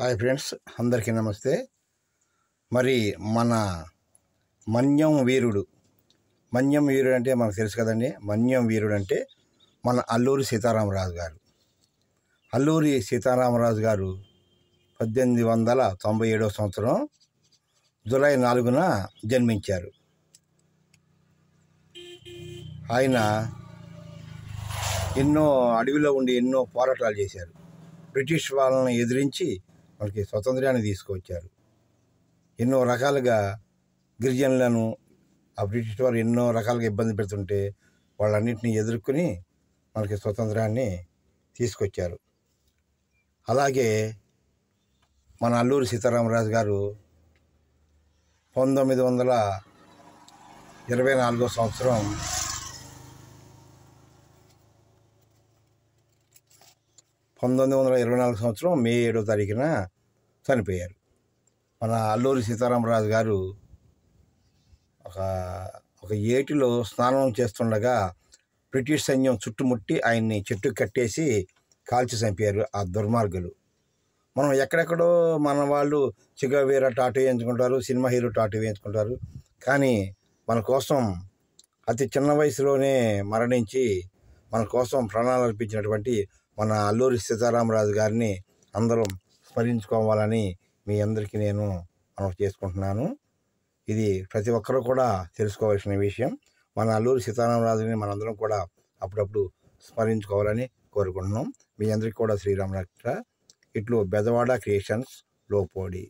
Hi friends, అందరికీ నమస్తే. మరి మన మన్యం వీరుడు అంటే మనకు తెలుసు కదండి. మన్యం వీరుడు అంటే మన అల్లూరి సీతారామరాజు గారు. అల్లూరి సీతారామరాజు గారు 1897 సంవత్సరం జూలై 4న జన్మించారు. ఆయన ఎన్నో అడవిలో ఉండి ఎన్నో పోరాటాలు చేశారు. బ్రిటిష్ వాళ్ళని ఎదిరించి మనకి స్వతంత్రాన్ని తీసుకువచ్చారు. ఎన్నో రకాలుగా గిరిజనులను ఆ బ్రిటిష్ వారు ఎన్నో రకాలుగా ఇబ్బంది పెడుతుంటే వాళ్ళన్నింటినీ ఎదుర్కొని మనకి స్వతంత్రాన్ని తీసుకొచ్చారు. అలాగే మన అల్లూరి సీతారామరాజు గారు 1924 సంవత్సరం మే 7వ తారీఖున చనిపోయారు. మన అల్లూరి సీతారామరాజు గారు ఒక ఏటిలో స్నానం చేస్తుండగా బ్రిటిష్ సైన్యం చుట్టుముట్టి ఆయన్ని చెట్టు కట్టేసి కాల్చి చంపారు ఆ దుర్మార్గులు. మనం ఎక్కడెక్కడో మన వాళ్ళు చిగవీర టాటూ వేయించుకుంటారు, సినిమా హీరో టాటూ వేయించుకుంటారు. కానీ మన కోసం అతి చిన్న వయసులోనే మరణించి మన కోసం ప్రాణాలు అర్పించినటువంటి మన అల్లూరి సీతారామరాజు గారిని అందరం స్మరించుకోవాలని మీ అందరికీ నేను మనవి చేసుకుంటున్నాను. ఇది ప్రతి ఒక్కరూ కూడా తెలుసుకోవాల్సిన విషయం. మన అల్లూరి సీతారామరాజుని మనందరం కూడా అప్పుడప్పుడు స్మరించుకోవాలని కోరుకుంటున్నాం. మీ అందరికీ కూడా శ్రీరామ రక్ష. ఇట్లు బెజవాడ క్రియేషన్స్ లోపోడి.